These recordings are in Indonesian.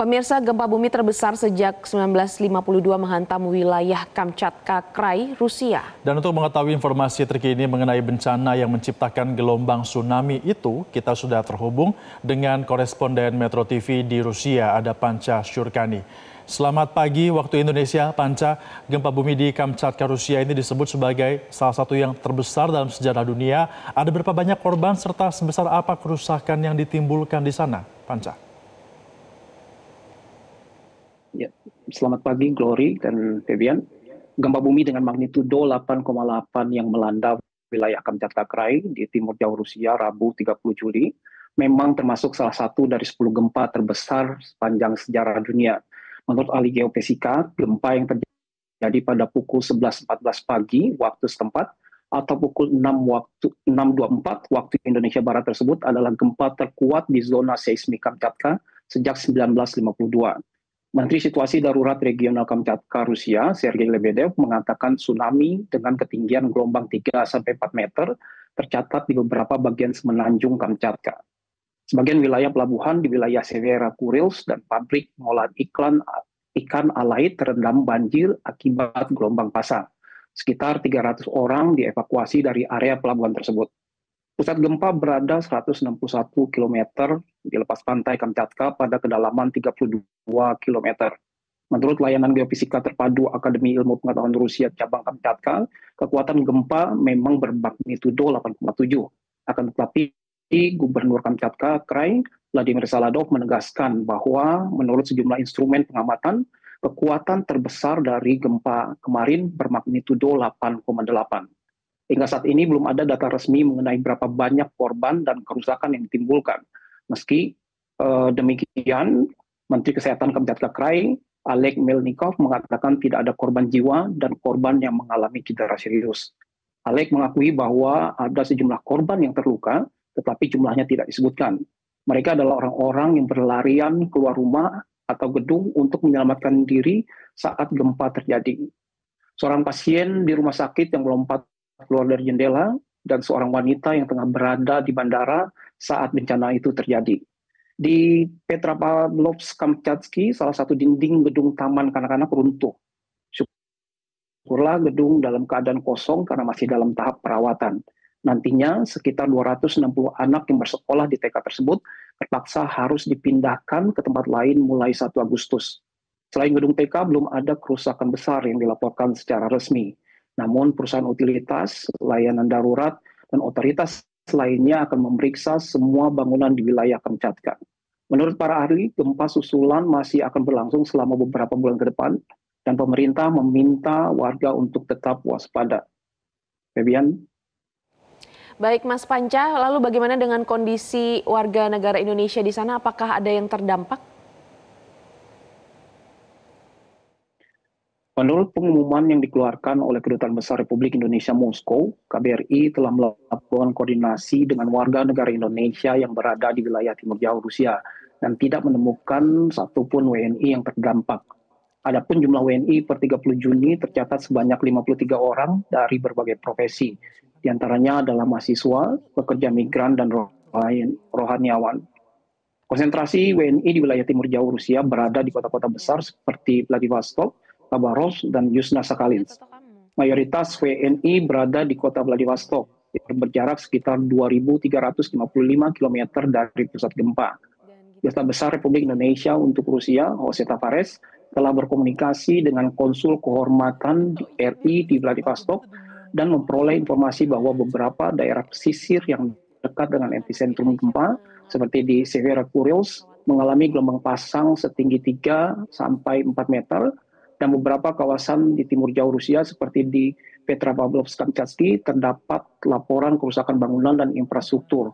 Pemirsa, gempa bumi terbesar sejak 1952 menghantam wilayah Kamchatka Krai, Rusia. Dan untuk mengetahui informasi terkini mengenai bencana yang menciptakan gelombang tsunami itu, kita sudah terhubung dengan koresponden Metro TV di Rusia, ada Panca Syurkani. Selamat pagi waktu Indonesia, Panca. Gempa bumi di Kamchatka, Rusia ini disebut sebagai salah satu yang terbesar dalam sejarah dunia. Ada berapa banyak korban serta sebesar apa kerusakan yang ditimbulkan di sana, Panca? Ya, selamat pagi Glory dan Febian. Gempa bumi dengan magnitudo 8,8 yang melanda wilayah Kamchatka Krai di timur jauh Rusia Rabu 30 Juli memang termasuk salah satu dari 10 gempa terbesar sepanjang sejarah dunia. Menurut ahli geofisika, gempa yang terjadi pada pukul 11.14 pagi waktu setempat atau pukul 6.24 waktu Indonesia Barat tersebut adalah gempa terkuat di zona seismik Kamchatka sejak 1952. Menteri Situasi Darurat Regional Kamchatka, Rusia, Sergei Lebedev, mengatakan tsunami dengan ketinggian gelombang 3-4 meter tercatat di beberapa bagian semenanjung Kamchatka. Sebagian wilayah pelabuhan di wilayah Severa Kurils dan pabrik pengolahan ikan alai terendam banjir akibat gelombang pasang. Sekitar 300 orang dievakuasi dari area pelabuhan tersebut. Pusat gempa berada 161 km di lepas pantai Kamchatka pada kedalaman 32 km. Menurut layanan geofisika terpadu Akademi Ilmu Pengetahuan Rusia cabang Kamchatka, kekuatan gempa memang bermagnitudo 8,7. Akan tetapi, Gubernur Kamchatka Krai, Vladimir Saladov menegaskan bahwa menurut sejumlah instrumen pengamatan, kekuatan terbesar dari gempa kemarin bermagnitudo 8,8. Hingga saat ini belum ada data resmi mengenai berapa banyak korban dan kerusakan yang ditimbulkan. Meski demikian, Menteri Kesehatan Kamchatka Krai, Oleg Melnikov, mengatakan tidak ada korban jiwa dan korban yang mengalami cedera serius. Oleg mengakui bahwa ada sejumlah korban yang terluka, tetapi jumlahnya tidak disebutkan. Mereka adalah orang-orang yang berlarian keluar rumah atau gedung untuk menyelamatkan diri saat gempa terjadi. Seorang pasien di rumah sakit yang melompat keluar dari jendela, dan seorang wanita yang tengah berada di bandara saat bencana itu terjadi. Di Petropavlovsk-Kamchatsky, salah satu dinding gedung taman kanak-kanak runtuh. Syukurlah gedung dalam keadaan kosong karena masih dalam tahap perawatan. Nantinya sekitar 260 anak yang bersekolah di TK tersebut terpaksa harus dipindahkan ke tempat lain mulai 1 Agustus. Selain gedung TK, belum ada kerusakan besar yang dilaporkan secara resmi. Namun perusahaan utilitas, layanan darurat, dan otoritas lainnya akan memeriksa semua bangunan di wilayah Kamchatka. Menurut para ahli, gempa susulan masih akan berlangsung selama beberapa bulan ke depan, dan pemerintah meminta warga untuk tetap waspada. Febian? Baik Mas Panca, lalu bagaimana dengan kondisi warga negara Indonesia di sana? Apakah ada yang terdampak? Menurut pengumuman yang dikeluarkan oleh Kedutaan Besar Republik Indonesia Moskow, KBRI telah melakukan koordinasi dengan warga negara Indonesia yang berada di wilayah timur jauh Rusia dan tidak menemukan satupun WNI yang terdampak. Adapun jumlah WNI per 30 Juni tercatat sebanyak 53 orang dari berbagai profesi, di antaranya adalah mahasiswa, pekerja migran, dan rohaniawan. Konsentrasi WNI di wilayah timur jauh Rusia berada di kota-kota besar seperti Vladivostok, Khabarovsk, dan Yuzhno-Sakhalinsk. Mayoritas WNI berada di kota Vladivostok, yang berjarak sekitar 2.355 km dari pusat gempa. Duta Besar Republik Indonesia untuk Rusia, Jose Tavares, telah berkomunikasi dengan konsul kehormatan RI di Vladivostok dan memperoleh informasi bahwa beberapa daerah pesisir yang dekat dengan epicentrum gempa, seperti di Severa Kurils, mengalami gelombang pasang setinggi 3-4 meter, dan beberapa kawasan di timur jauh Rusia seperti di Petropavlovsk-Kamchatsky terdapat laporan kerusakan bangunan dan infrastruktur.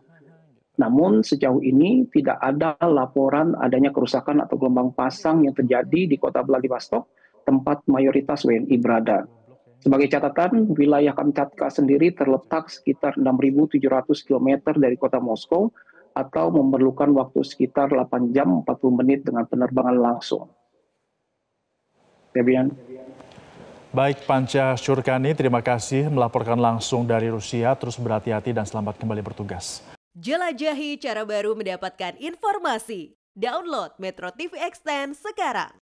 Namun sejauh ini tidak ada laporan adanya kerusakan atau gelombang pasang yang terjadi di kota Vladivostok, tempat mayoritas WNI berada. Sebagai catatan, wilayah Kamchatka sendiri terletak sekitar 6.700 km dari kota Moskow atau memerlukan waktu sekitar 8 jam 40 menit dengan penerbangan langsung. Febian. Baik Panca Syurkani, terima kasih melaporkan langsung dari Rusia. Terus berhati-hati dan selamat kembali bertugas. Jelajahi cara baru mendapatkan informasi. Download Metro TV Extend sekarang.